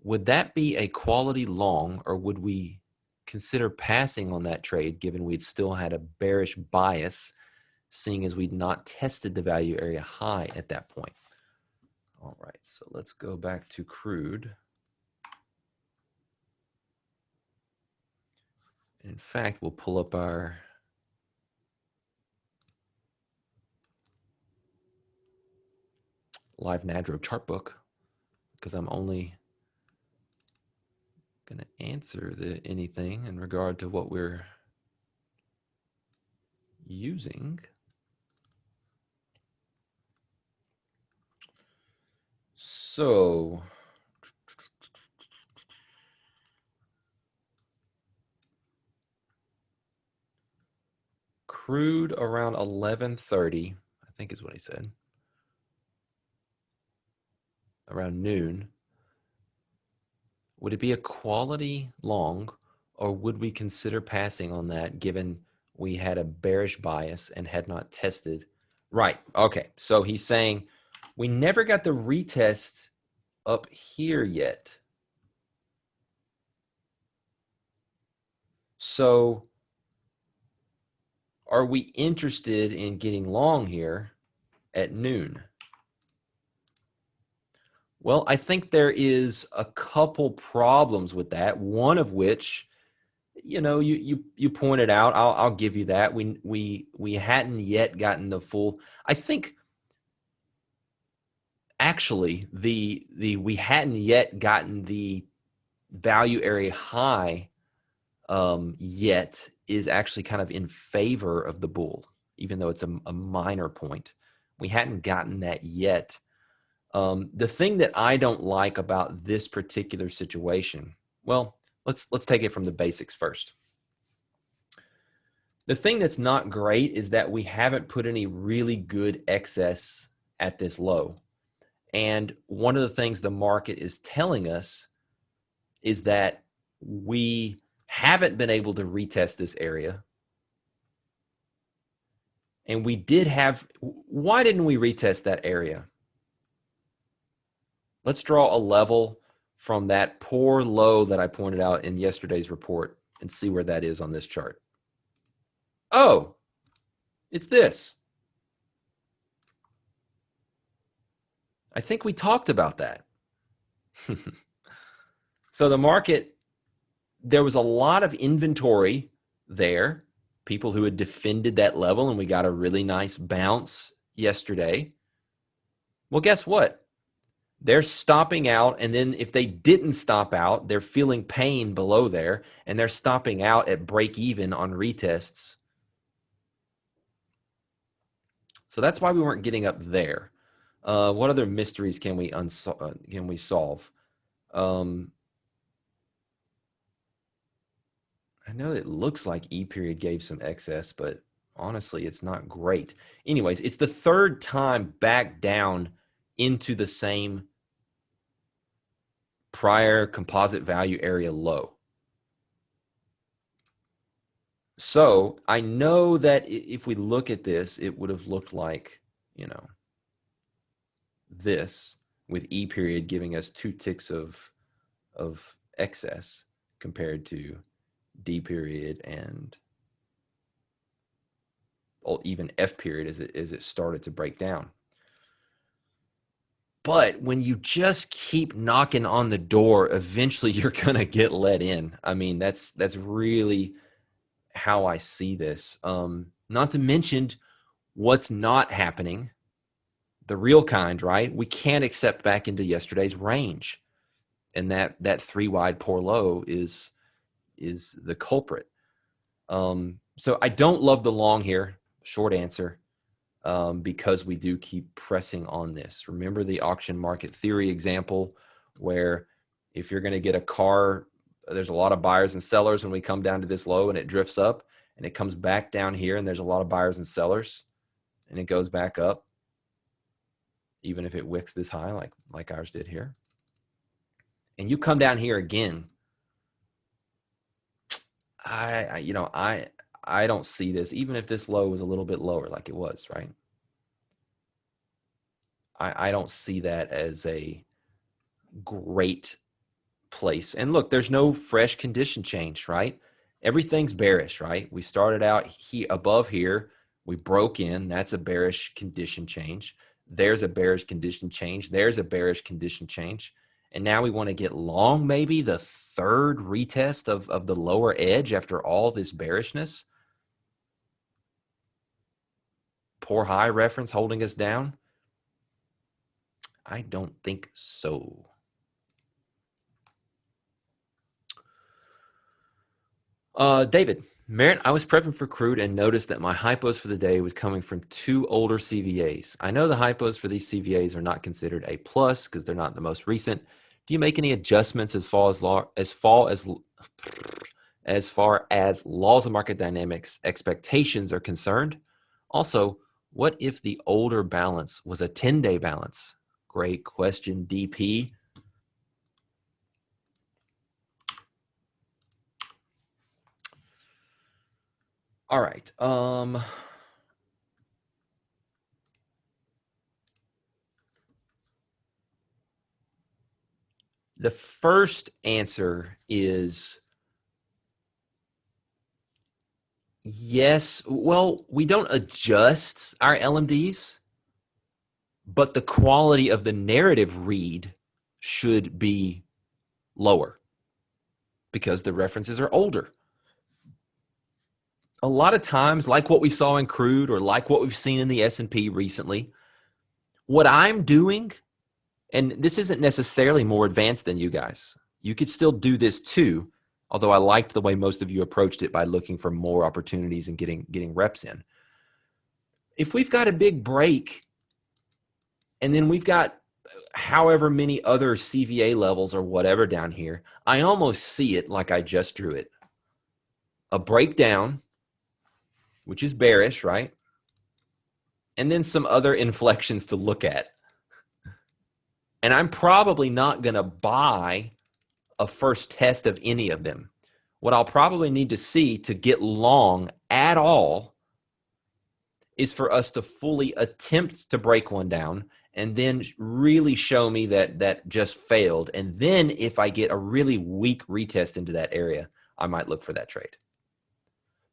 would that be a quality long, or would we consider passing on that trade given we'd still had a bearish bias, seeing as we'd not tested the value area high at that point? All right, so let's go back to crude. In fact, we'll pull up our Live Nadro chart book, because I'm only going to answer anything in regard to what we're using. So crude around 11:30, I think is what he said, around noon. Would it be a quality long, or would we consider passing on that given we had a bearish bias and had not tested? Right. Okay. So he's saying we never got the retest up here yet. So are we interested in getting long here at noon? Well, I think there is a couple problems with that. One of which, you pointed out. I'll give you that. We hadn't yet gotten the full. I think actually we hadn't yet gotten the value area high yet is actually kind of in favor of the bull, even though it's a minor point. We hadn't gotten that yet. The thing that I don't like about this particular situation, well, let's take it from the basics first. The thing that's not great is that we haven't put any really good excess at this low. And one of the things the market is telling us is that we haven't been able to retest this area. And we did have, why didn't we retest that area? Let's draw a level from that poor low that I pointed out in yesterday's report and see where that is on this chart. Oh, it's this. I think we talked about that. So the market, there was a lot of inventory there, people who had defended that level, and we got a really nice bounce yesterday. Well, guess what? They're stopping out, and then if they didn't stop out, they're feeling pain below there, and they're stopping out at break even on retests. So that's why we weren't getting up there. What other mysteries can we solve? I know it looks like E period gave some excess, but honestly, it's not great. Anyways, it's the third time back down into the same prior composite value area low. So I know that if we look at this, it would have looked like, you know, this with E period giving us 2 ticks of excess compared to D period and even F period as it started to break down. But when you just keep knocking on the door, eventually you're going to get let in. I mean, that's really how I see this. Not to mention what's not happening, the real kind, right? We can't accept back into yesterday's range. And that 3 wide poor low is the culprit. So I don't love the long here, short answer, because we do keep pressing on this. Remember the auction market theory example where if you're going to get a car, there's a lot of buyers and sellers when we come down to this low and it drifts up and it comes back down here and there's a lot of buyers and sellers and it goes back up, even if it wicks this high like ours did here. And you come down here again, I don't see this, even if this low was a little bit lower like it was, right? I don't see that as a great place. And look, there's no fresh condition change, right? Everything's bearish, right? We started out above here. We broke in. That's a bearish condition change. There's a bearish condition change. There's a bearish condition change. And now we want to get long, maybe the third retest of the lower edge after all this bearishness. Poor high reference holding us down? I don't think so. David, Merritt, I was prepping for crude and noticed that my hypos for the day was coming from 2 older CVAs. I know the hypos for these CVAs are not considered A+ because they're not the most recent. Do you make any adjustments as far as laws of market dynamics expectations are concerned? Also, what if the older balance was a 10-day balance? Great question, DP. All right. The first answer is yes. Well, we don't adjust our LMDs, but the quality of the narrative read should be lower because the references are older. A lot of times, like what we saw in crude or like what we've seen in the S&P recently, what I'm doing, and this isn't necessarily more advanced than you guys. You could still do this too, although I liked the way most of you approached it by looking for more opportunities and getting reps in. If we've got a big break and then we've got however many other CVA levels or whatever down here, I almost see it like I just drew it. A breakdown, which is bearish, right? And then some other inflections to look at. And I'm probably not going to buy a first test of any of them. What I'll probably need to see to get long at all is for us to fully attempt to break one down and then really show me that that just failed. And then if I get a really weak retest into that area, I might look for that trade.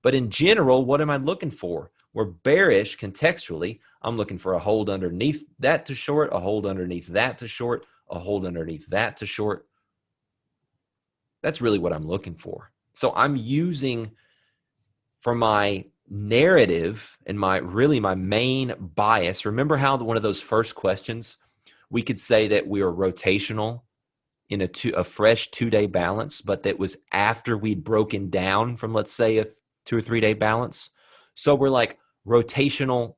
But in general, what am I looking for? We're bearish contextually. I'm looking for a hold underneath that to short, a hold underneath that to short, a hold underneath that to short. That's really what I'm looking for. So I'm using for my narrative and my main bias. Remember how one of those first questions, we could say that we are rotational in a fresh 2-day balance, but that was after we'd broken down from, let's say, a 2 or 3 day balance. So we're like rotational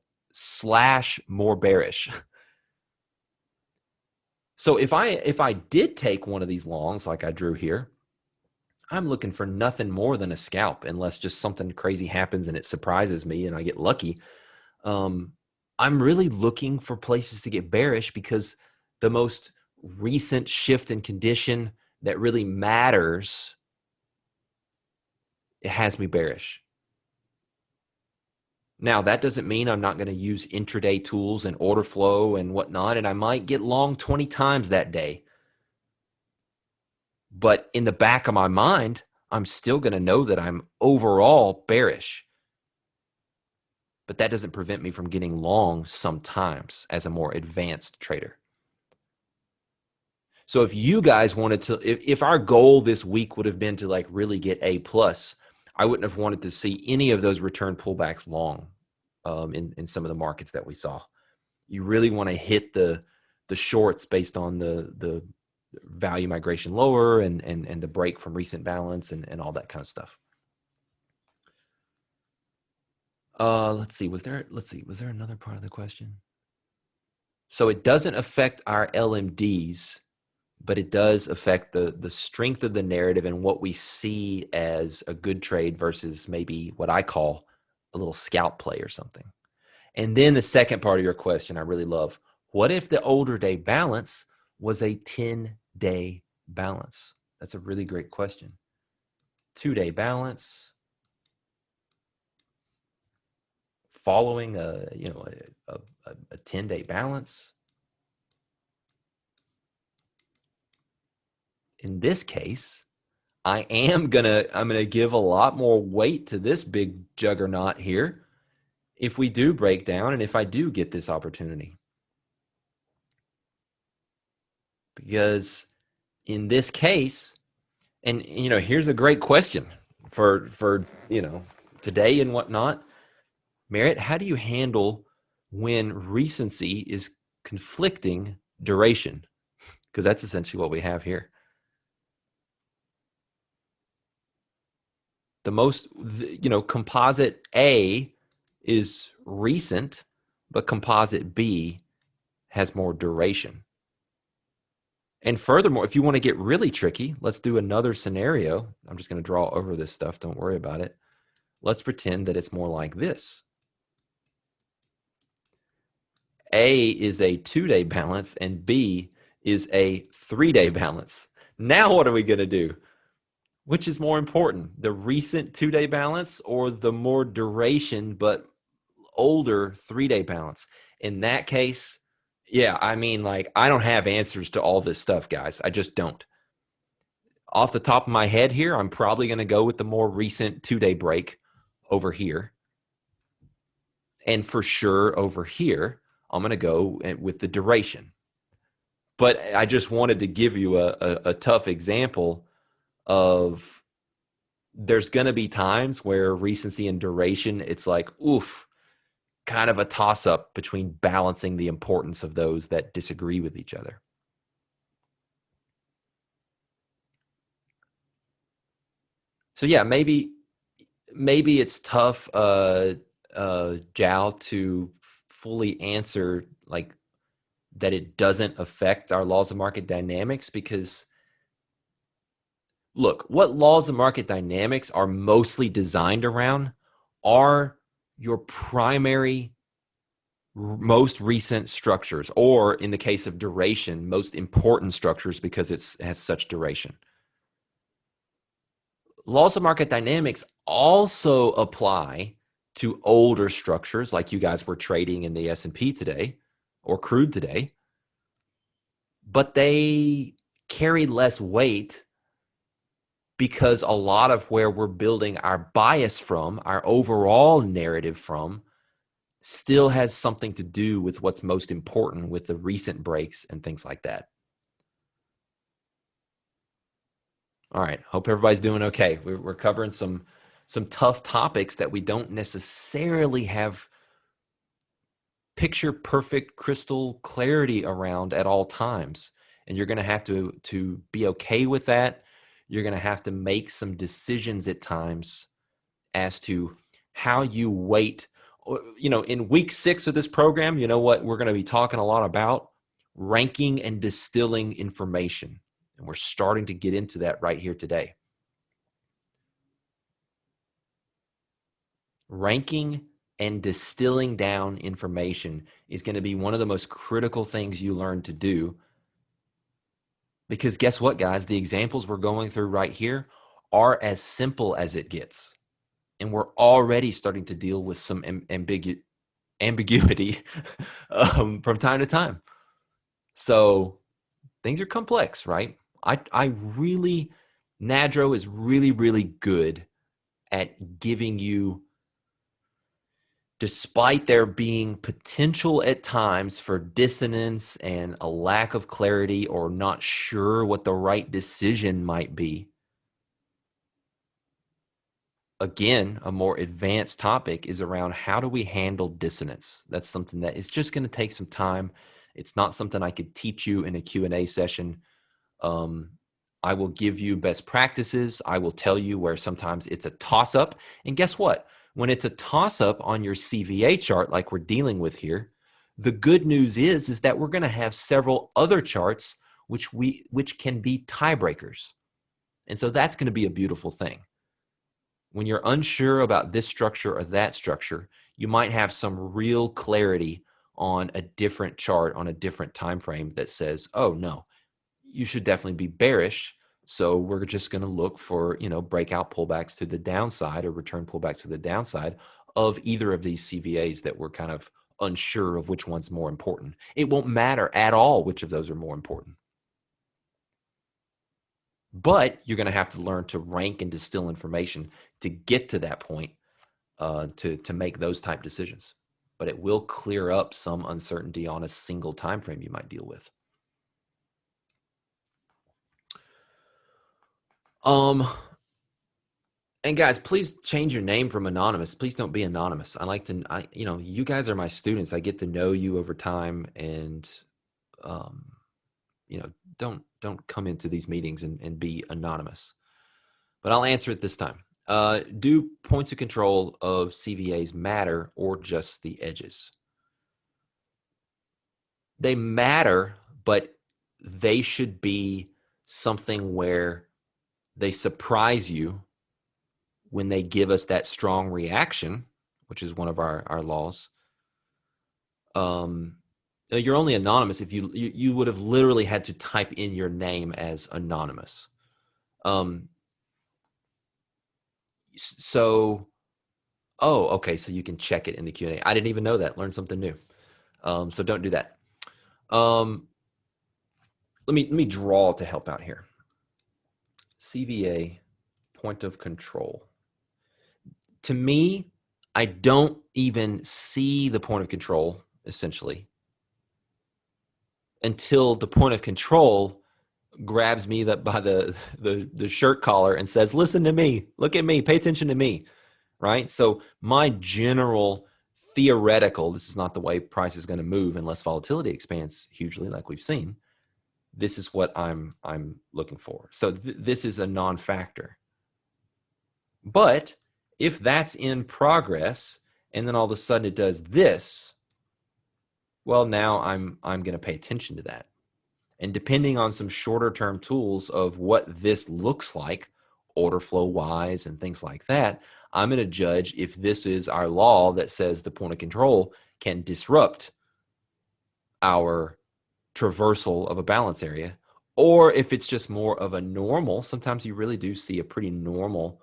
/ more bearish. So if I did take one of these longs like I drew here, I'm looking for nothing more than a scalp, unless just something crazy happens and it surprises me and I get lucky. I'm really looking for places to get bearish because the most recent shift in condition that really matters, it has me bearish. Now, that doesn't mean I'm not going to use intraday tools and order flow and whatnot, and I might get long 20 times that day. But in the back of my mind, I'm still going to know that I'm overall bearish. But that doesn't prevent me from getting long sometimes as a more advanced trader. So if you guys wanted to, if our goal this week would have been to like really get A+, I wouldn't have wanted to see any of those return pullbacks long in some of the markets that we saw. You really want to hit the shorts based on the value migration lower and the break from recent balance and all that kind of stuff. Let's see. Was there another part of the question? So it doesn't affect our LMDs, but it does affect the strength of the narrative and what we see as a good trade versus maybe what I call a little scalp play or something. And then the second part of your question I really love. What if the older day balance was a 10-day balance? That's a really great question. 2-day balance following a 10-day balance. In this case, I'm gonna give a lot more weight to this big juggernaut here if we do break down and if I do get this opportunity. Because in this case, and here's a great question for today and whatnot. Merritt, how do you handle when recency is conflicting duration? Because that's essentially what we have here. The most, composite A is recent, but composite B has more duration. And furthermore, if you want to get really tricky, let's do another scenario. I'm just going to draw over this stuff. Don't worry about it. Let's pretend that it's more like this. A is a 2-day balance and B is a 3-day balance. Now what are we going to do? Which is more important, the recent 2-day balance or the more duration but older 3-day balance? In that case, yeah, I mean, like, I don't have answers to all this stuff, guys. I just don't. Off the top of my head here, I'm probably going to go with the more recent 2-day break over here. And for sure over here, I'm going to go with the duration. But I just wanted to give you a tough example of there's going to be times where recency and duration, it's like, oof, kind of a toss-up between balancing the importance of those that disagree with each other. So yeah, maybe it's tough, Jao, to fully answer like that it doesn't affect our laws of market dynamics, because look, what laws of market dynamics are mostly designed around are your primary, most recent structures, or in the case of duration, most important structures because it has such duration. Laws of market dynamics also apply to older structures, like you guys were trading in the S&P today or crude today, but they carry less weight because a lot of where we're building our bias from, our overall narrative from, still has something to do with what's most important with the recent breaks and things like that. All right, hope everybody's doing okay. We're covering some tough topics that we don't necessarily have picture perfect crystal clarity around at all times. And you're going to have to be okay with that. You're going to have to make some decisions at times as to how you weight. You know, in week 6 of this program, you know what we're going to be talking a lot about? Ranking and distilling information. And we're starting to get into that right here today. Ranking and distilling down information is going to be one of the most critical things you learn to do. Because guess what, guys? The examples we're going through right here are as simple as it gets. And we're already starting to deal with some ambiguity from time to time. So things are complex, right? I really, NADRO is really, really good at giving you, despite there being potential at times for dissonance and a lack of clarity or not sure what the right decision might be. Again, a more advanced topic is around how do we handle dissonance? That's something that is just going to take some time. It's not something I could teach you in a Q&A session. I will give you best practices. I will tell you where sometimes it's a toss-up. And guess what? When it's a toss-up on your CVA chart like we're dealing with here, the good news is that we're going to have several other charts which can be tiebreakers. And so that's going to be a beautiful thing. When you're unsure about this structure or that structure, you might have some real clarity on a different chart on a different time frame that says, oh no, you should definitely be bearish. So we're just going to look for, breakout pullbacks to the downside or return pullbacks to the downside of either of these CVAs that we're kind of unsure of which one's more important. It won't matter at all which of those are more important. But you're going to have to learn to rank and distill information to get to that point, to make those type decisions. But it will clear up some uncertainty on a single time frame you might deal with. And guys, please change your name from anonymous. Please don't be anonymous. You guys are my students. I get to know you over time, and don't come into these meetings and be anonymous. But I'll answer it this time. Do points of control of CVAs matter or just the edges? They matter, but they should be something where they surprise you when they give us that strong reaction, which is one of our laws. You're only anonymous if you would have literally had to type in your name as anonymous. So you can check it in the Q&A. I didn't even know that. Learn something new. So don't do that. Let me draw to help out here. CVA, point of control. To me, I don't even see the point of control, essentially, until the point of control grabs me by the shirt collar and says, listen to me, look at me, pay attention to me, right? So my general theoretical, this is not the way price is going to move unless volatility expands hugely like we've seen. This is what I'm looking for. So this is a non-factor. But if that's in progress and then all of a sudden it does this, Well, now I'm going to pay attention to that. And depending on some shorter term tools of what this looks like, order flow wise and things like that, I'm going to judge if this is our law that says the point of control can disrupt our traversal of a balance area, or if it's just more of a normal. Sometimes you really do see a pretty normal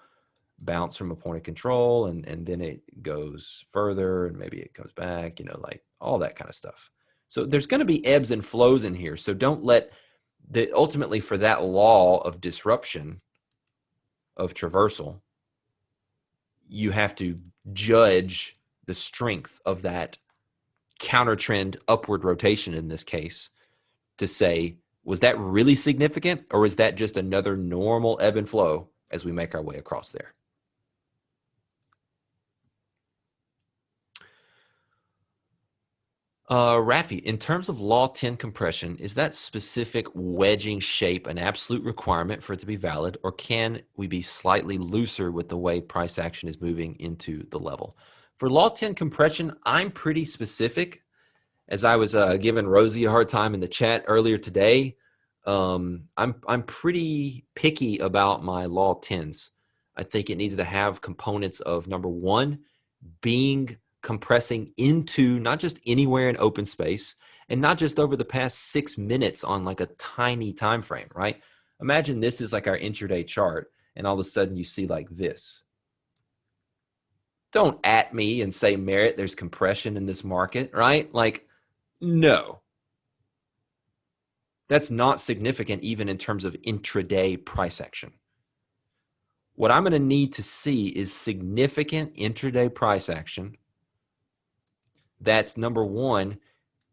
bounce from a point of control, and then it goes further and maybe it goes back, like all that kind of stuff. So there's going to be ebbs and flows in here. So don't let ultimately for that law of disruption of traversal, you have to judge the strength of that counter trend upward rotation in this case to say, was that really significant, or is that just another normal ebb and flow as we make our way across there? Rafi, in terms of Law 10 compression, is that specific wedging shape an absolute requirement for it to be valid, or can we be slightly looser with the way price action is moving into the level? For Law 10 compression, I'm pretty specific. As I was giving Rosie a hard time in the chat earlier today, I'm pretty picky about my Law 10s. I think it needs to have components of, number one, being compressing into not just anywhere in open space, and not just over the past 6 minutes on like a tiny time frame, right? Imagine this is like our intraday chart, and all of a sudden you see like this. Don't at me and say, Merritt, there's compression in this market, right? Like, no. That's not significant even in terms of intraday price action. What I'm going to need to see is significant intraday price action. That's number one,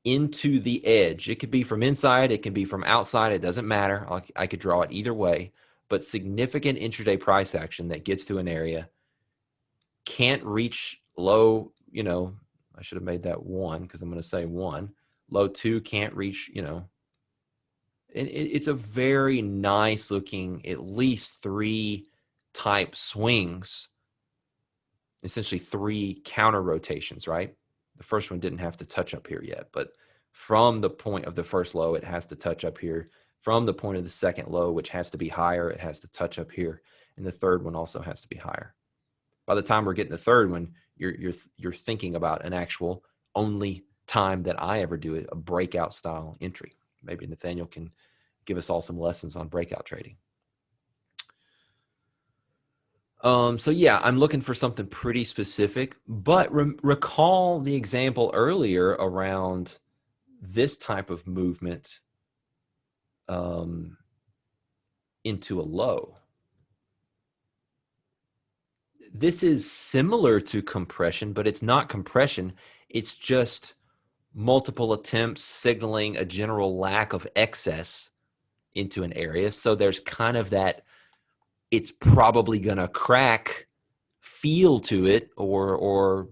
into the edge. It could be from inside, it can be from outside, it doesn't matter. I could draw it either way, but significant intraday price action that gets to an area, can't reach low, I should have made that 1 because I'm going to say 1. Low 2 can't reach, and it's a very nice looking, at least 3 type swings, essentially 3 counter rotations, right? The first one didn't have to touch up here yet, but from the point of the first low, it has to touch up here. From the point of the second low, which has to be higher, it has to touch up here. And the third one also has to be higher. By the time we're getting the third one, you're thinking about an actual only time that I ever do it, a breakout style entry. Maybe Nathaniel can give us all some lessons on breakout trading. So yeah, I'm looking for something pretty specific, but recall the example earlier around this type of movement into a low. This is similar to compression, but it's not compression. It's just multiple attempts signaling a general lack of excess into an area. So there's kind of that it's probably going to crack feel to it, or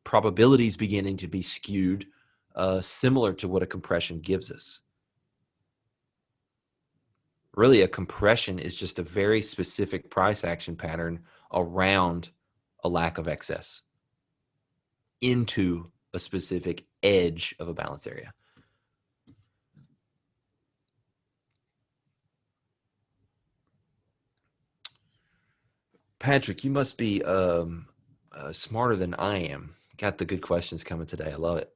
probabilities beginning to be skewed, similar to what a compression gives us. Really, a compression is just a very specific price action pattern around a lack of excess into a specific edge of a balance area. Patrick, you must be smarter than I am. Got the good questions coming today. I love it.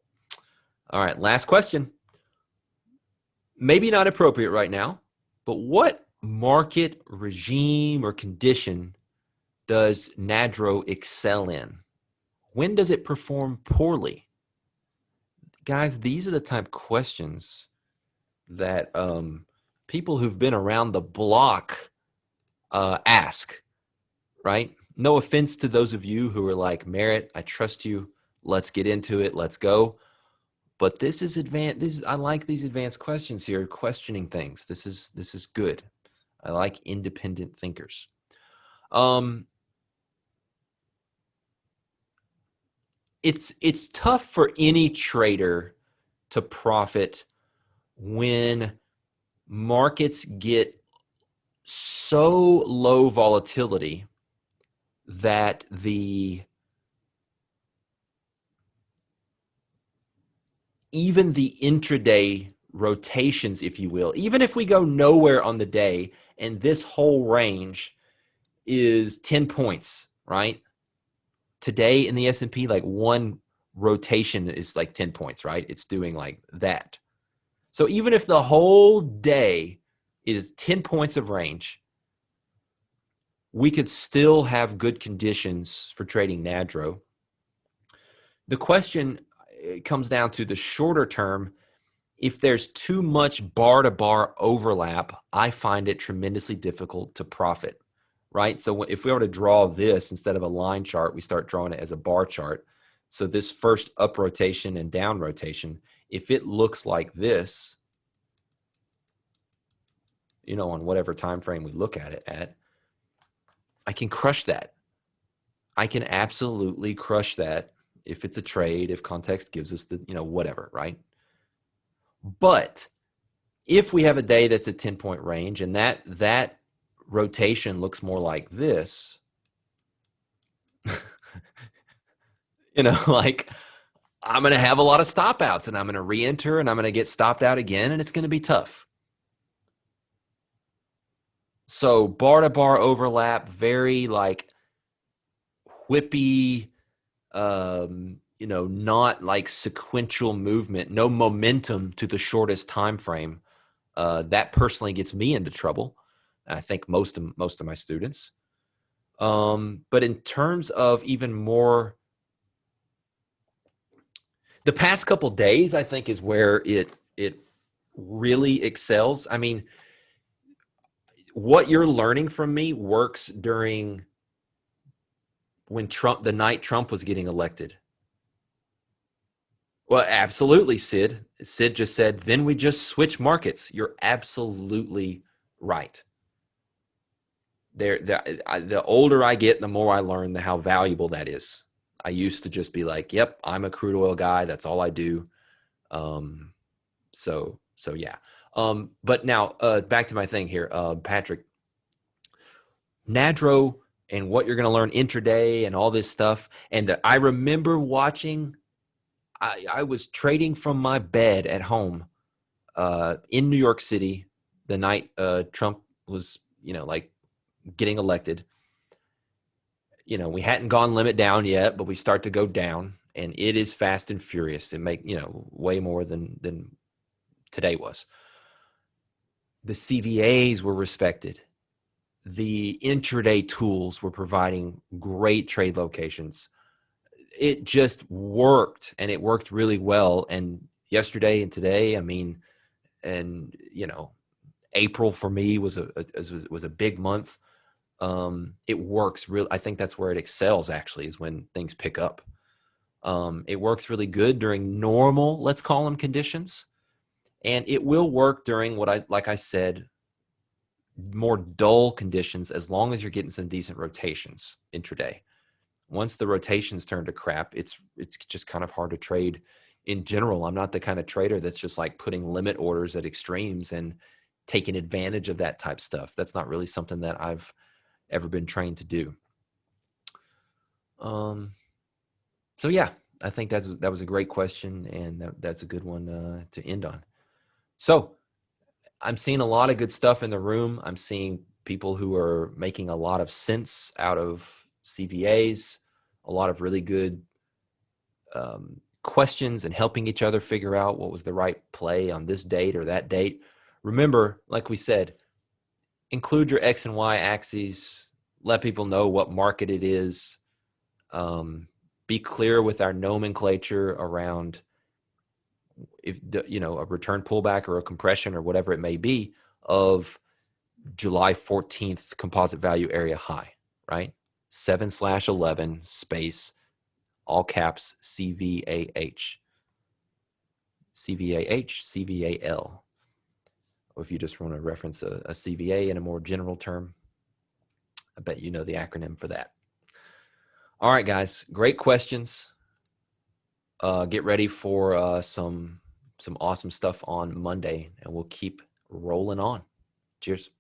All right, last question. Maybe not appropriate right now, but what market regime or condition does NADRO excel in? When does it perform poorly? Guys, these are the type of questions that people who've been around the block ask, right? No offense to those of you who are like, Merritt, I trust you. Let's get into it. Let's go. But this is advanced. I like these advanced questions here, questioning things. This is good. I like independent thinkers. It's tough for any trader to profit when markets get so low volatility that the even the intraday rotations, if you will, even if we go nowhere on the day and this whole range is 10 points, right? Today in the S&P, like one rotation is like 10 points, right? It's doing like that. So even if the whole day is 10 points of range, we could still have good conditions for trading NADRO. The question comes down to the shorter term. If there's too much bar-to-bar overlap, I find it tremendously difficult to profit, right? So if we were to draw this instead of a line chart, we start drawing it as a bar chart. So this first up rotation and down rotation, if it looks like this, you know, on whatever time frame we look at it at, I can crush that. I can absolutely crush that if it's a trade, if context gives us the, you know, whatever, right? But if we have a day that's a 10-point range and that rotation looks more like this, you know, like I'm going to have a lot of stop outs and I'm going to re-enter and I'm going to get stopped out again and it's going to be tough. So bar to bar overlap, very like whippy, you know, not like sequential movement, no momentum to the shortest time frame. That personally gets me into trouble. I think most of my students. But in terms of even more, the past couple days, I think is where it really excels. I mean, what you're learning from me works during when the night Trump was getting elected. Well, absolutely, Sid. Sid just said, then we just switch markets. You're absolutely right. The older I get, the more I learn how valuable that is. I used to just be like, yep, I'm a crude oil guy. That's all I do. So yeah. But now back to my thing here, Patrick. NADRO and what you're going to learn intraday and all this stuff. And I remember watching, I was trading from my bed at home in New York City the night Trump was, you know, like getting elected. You know, we hadn't gone limit down yet, but we start to go down and it is fast and furious. It make, you know, way more than today was. The CVAs were respected. The intraday tools were providing great trade locations. It just worked and it worked really well. And yesterday and today, I mean, and you know, April for me was a big month. It works really. I think that's where it excels actually, is when things pick up. It works really good during normal, let's call them, conditions. And it will work during like I said, more dull conditions, as long as you're getting some decent rotations intraday. Once the rotations turn to crap, it's just kind of hard to trade in general. I'm not the kind of trader that's just like putting limit orders at extremes and taking advantage of that type stuff. That's not really something that I've ever been trained to do. So yeah, I think that was a great question, and that's a good one to end on. So I'm seeing a lot of good stuff in the room. I'm seeing people who are making a lot of sense out of CVAs, a lot of really good questions and helping each other figure out what was the right play on this date or that date. Remember, like we said, include your X and Y axes, let people know what market it is. Be clear with our nomenclature around, if you know, a return pullback or a compression or whatever it may be, of July 14th composite value area high, right? 7/11 space, all caps, CVAH, CVAH, CVAL. Or if you just want to reference a CVA in a more general term, I bet you know the acronym for that. All right, guys, great questions. Get ready for some awesome stuff on Monday, and we'll keep rolling on. Cheers.